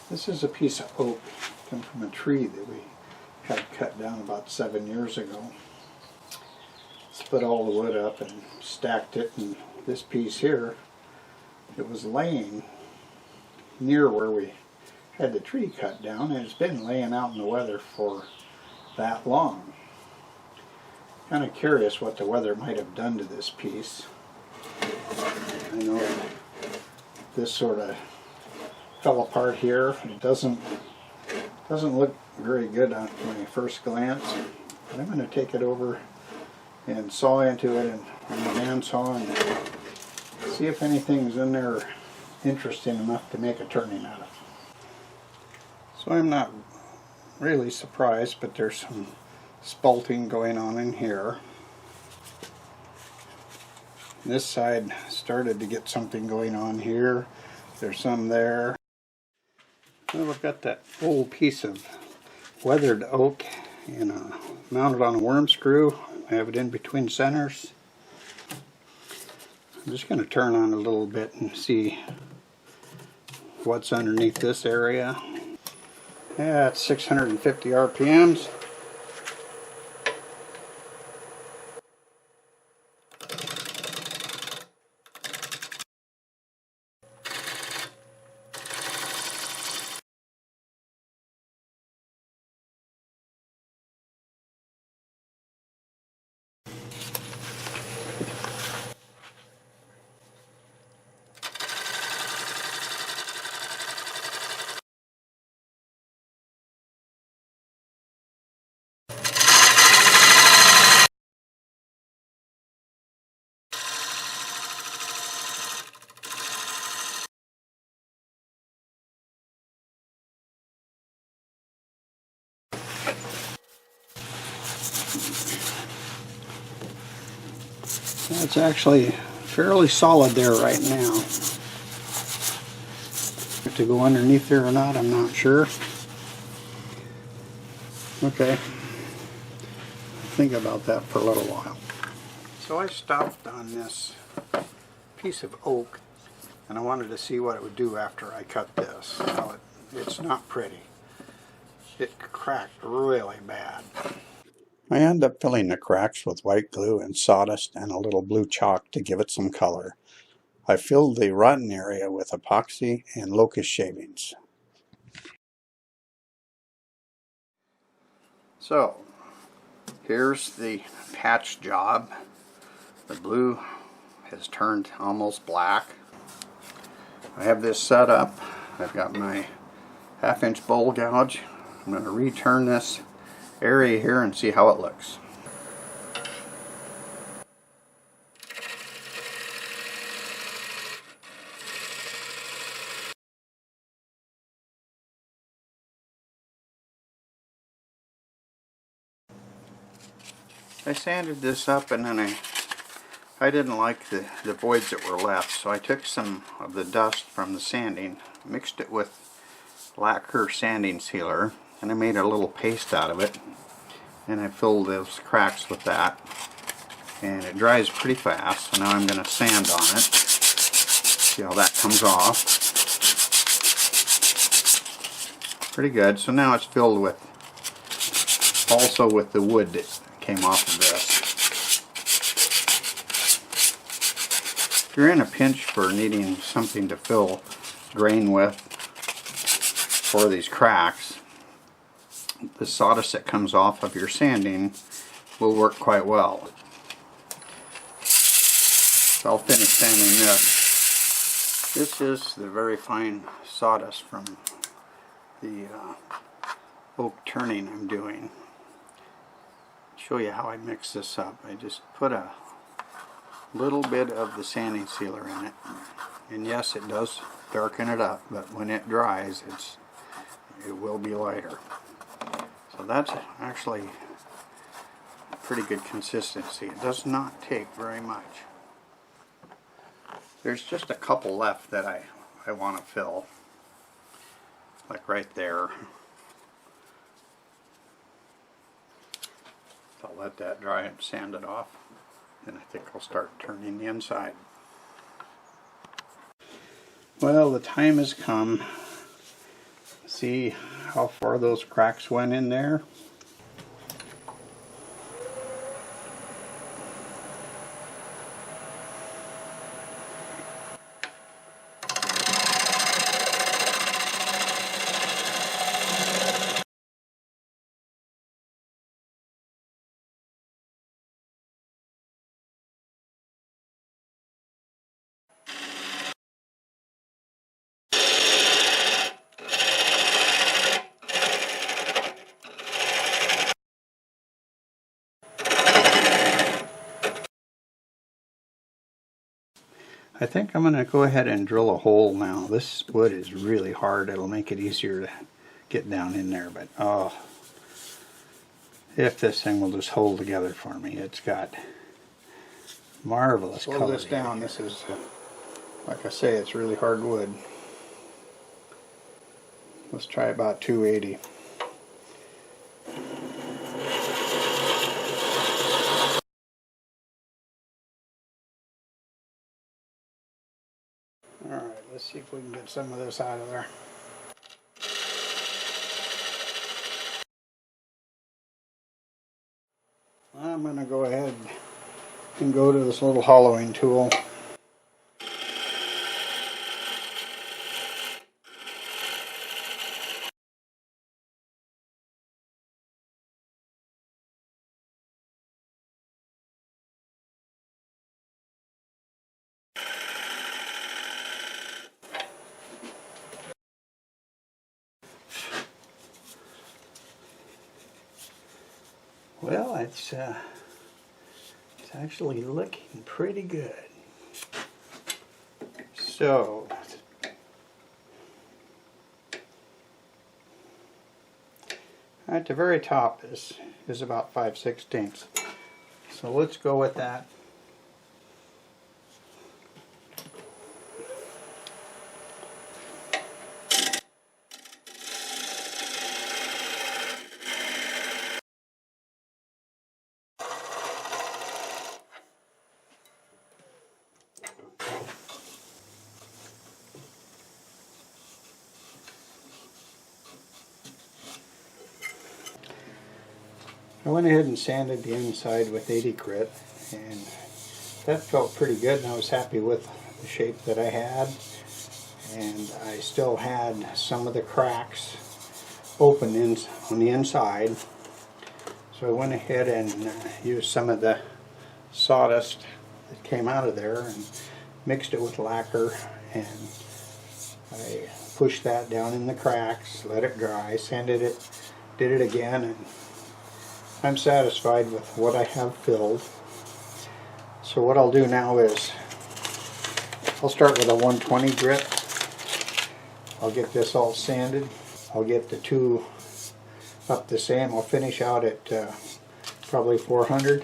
This is a piece of oak, come from a tree that we had cut down about 7 years ago. Split all the wood up and stacked it, and this piece here, it was laying near where we had the tree cut down, and it's been laying out in the weather for that long. Kind of curious what the weather might have done to this piece. I know this sort of fell apart here. It doesn't look very good on my first glance, but I'm going to take it over and saw into it and the bandsaw and see if anything's in there interesting enough to make a turning out of. So I'm not really surprised, but there's some spalting going on in here. This side started to get something going on here. There's some there. Well, we've got that old piece of weathered oak and mounted on a worm screw. I have it in between centers. I'm just going to turn on a little bit and see what's underneath this area. Yeah, it's 650 RPMs. It's actually fairly solid there right now. To go underneath there or not, I'm not sure. Okay, think about that for a little while. So I stopped on this piece of oak and I wanted to see what it would do after I cut this. Now it's not pretty. It cracked really bad. I end up filling the cracks with white glue and sawdust and a little blue chalk to give it some color. I filled the rotten area with epoxy and locust shavings. So, here's the patch job. The blue has turned almost black. I have this set up. I've got my 1/2-inch bowl gouge. I'm going to return this area here and see how it looks. I sanded this up and then I didn't like the voids that were left, so I took some of the dust from the sanding, mixed it with lacquer sanding sealer, and I made a little paste out of it, and I filled those cracks with that, and it dries pretty fast. So now I'm going to sand on it, see how that comes off. Pretty good. So now it's filled with, also with the wood that came off of this. If you're in a pinch for needing something to fill grain with for these cracks, the sawdust that comes off of your sanding will work quite well. So I'll finish sanding this. This is the very fine sawdust from the oak turning I'm doing. Show you how I mix this up. I just put a little bit of the sanding sealer in it, and yes, it does darken it up, but when it dries it will be lighter. So that's actually pretty good consistency. It does not take very much. There's just a couple left that I want to fill, like right there. I'll let that dry and sand it off, and I think I'll start turning the inside. Well, the time has come See how far those cracks went in there? I think I'm going to go ahead and drill a hole now. This wood is really hard. It'll make it easier to get down in there, but oh, if this thing will just hold together for me. It's got marvelous color. Slow this down. This is, like I say, it's really hard wood. Let's try about 280. Alright, let's see if we can get some of this out of there. I'm going to go ahead and go to this little hollowing tool. Well, it's actually looking pretty good. So, at the very top is about 5/16. So let's go with that. I went ahead and sanded the inside with 80 grit, and that felt pretty good, and I was happy with the shape that I had. And I still had some of the cracks open on the inside, so I went ahead and used some of the sawdust that came out of there and mixed it with lacquer, and I pushed that down in the cracks, let it dry, sanded it, did it again, and I'm satisfied with what I have filled. So what I'll do now is I'll start with a 120 grit. I'll get this all sanded. I'll get the two up the same. I'll finish out at probably 400,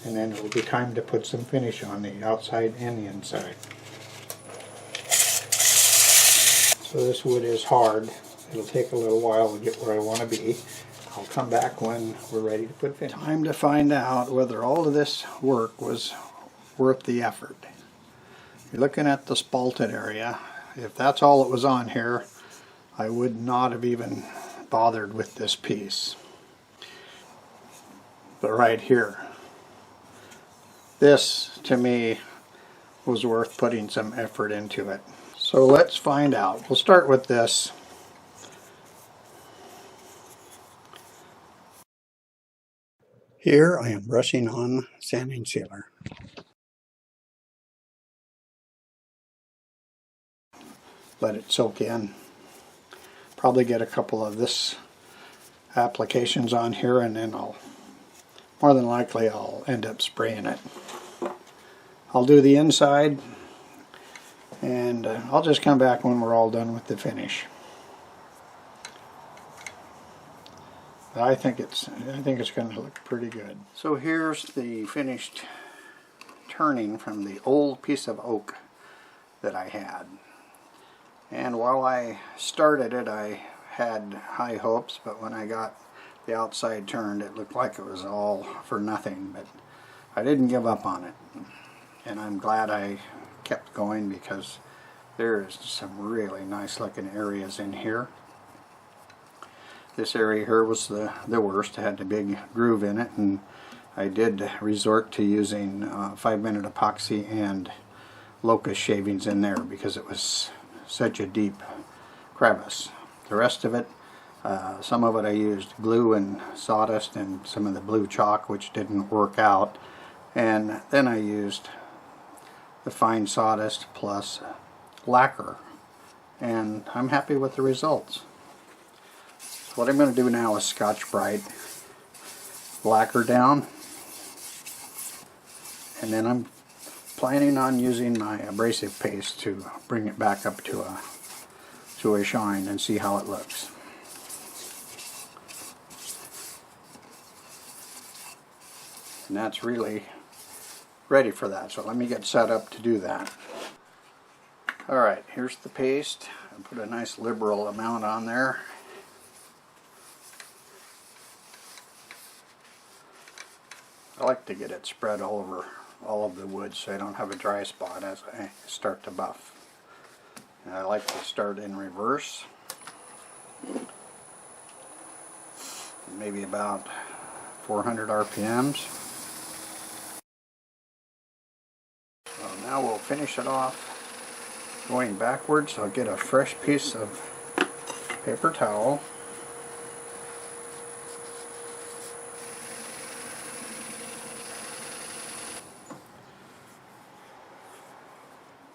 and then it'll be time to put some finish on the outside and the inside. So this wood is hard. It'll take a little while to get where I want to be. I'll come back when we're ready to put finish. Time to find out whether all of this work was worth the effort. You're looking at the spalted area. If that's all that was on here, I would not have even bothered with this piece. But right here, this to me was worth putting some effort into it. So let's find out. We'll start with this. Here I am brushing on sanding sealer. Let it soak in. Probably get a couple of this applications on here, and then more than likely I'll end up spraying it. I'll do the inside, and I'll just come back when we're all done with the finish. I think it's going to look pretty good. So here's the finished turning from the old piece of oak that I had. And while I started it, I had high hopes, but when I got the outside turned, it looked like it was all for nothing. But I didn't give up on it, and I'm glad I kept going, because there's some really nice looking areas in here. This area here was the worst. It had the big groove in it, and I did resort to using 5-minute epoxy and Locust shavings in there because it was such a deep crevice. The rest of it, some of it I used glue and sawdust and some of the blue chalk, which didn't work out, and then I used the fine sawdust plus lacquer, and I'm happy with the results. So what I'm going to do now is Scotch-Brite lacquer down, and then I'm planning on using my abrasive paste to bring it back up to a shine and see how it looks. And that's really ready for that, so let me get set up to do that. Alright, here's the paste. I put a nice liberal amount on there. I like to get it spread all over all of the wood so I don't have a dry spot as I start to buff. And I like to start in reverse, maybe about 400 RPMs. So now we'll finish it off going backwards. I'll get a fresh piece of paper towel.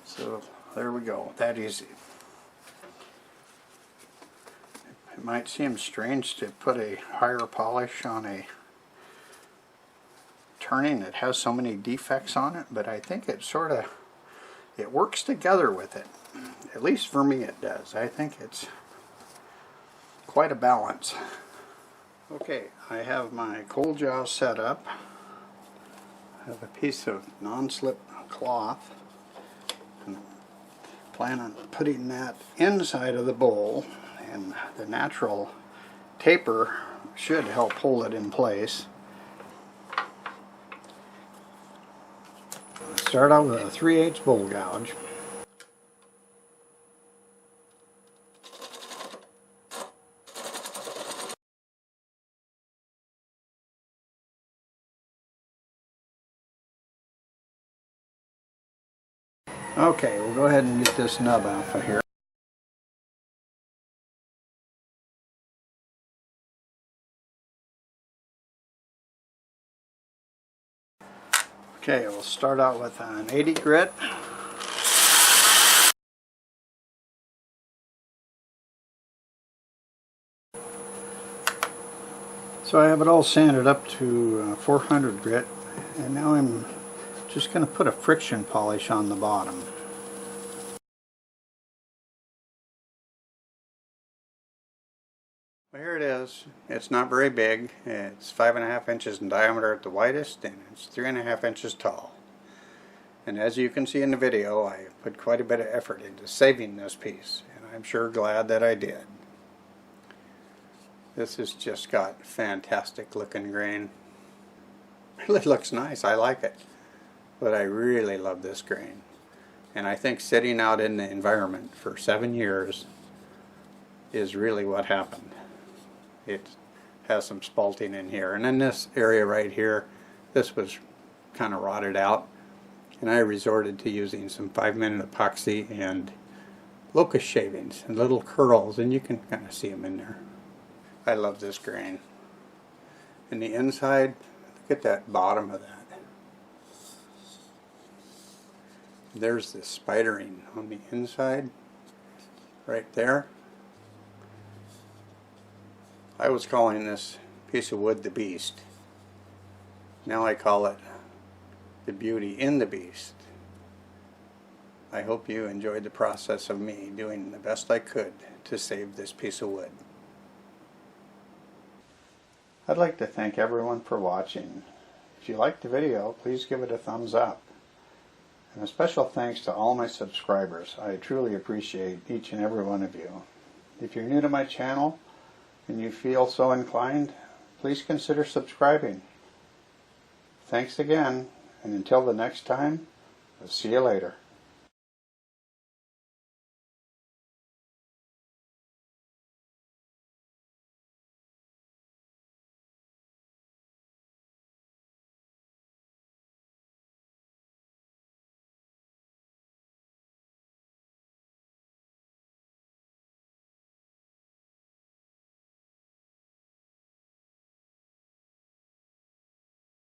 So there we go, that easy. It might seem strange to put a higher polish on a turning that has so many defects on it, but I think it it works together with it. At least for me it does. I think it's quite a balance. Okay, I have my cold jaw set up. I have a piece of non-slip cloth. And plan on putting that inside of the bowl, and the natural taper should help hold it in place. Start out with a 3/8 bowl gouge. Okay, we'll go ahead and get this nub off of here. Okay, we'll start out with an 80 grit. So I have it all sanded up to 400 grit, and now I'm just going to put a friction polish on the bottom. Well, here it is. It's not very big. It's 5.5 inches in diameter at the widest, and it's 3.5 inches tall. And as you can see in the video, I put quite a bit of effort into saving this piece, and I'm sure glad that I did. This has just got fantastic looking grain. It really looks nice. I like it. But I really love this grain. And I think sitting out in the environment for 7 years is really what happened. It has some spalting in here, and in this area right here, this was kind of rotted out, and I resorted to using some 5-minute epoxy and Locust shavings and little curls, and you can kind of see them in there. I love this grain. And the inside, look at that bottom of that. There's the spidering on the inside right there. I was calling this piece of wood the Beast. Now I call it the Beauty in the Beast. I hope you enjoyed the process of me doing the best I could to save this piece of wood. I'd like to thank everyone for watching. If you liked the video, please give it a thumbs up. And a special thanks to all my subscribers. I truly appreciate each and every one of you. If you're new to my channel and you feel so inclined, please consider subscribing. Thanks again, and until the next time, I'll see you later.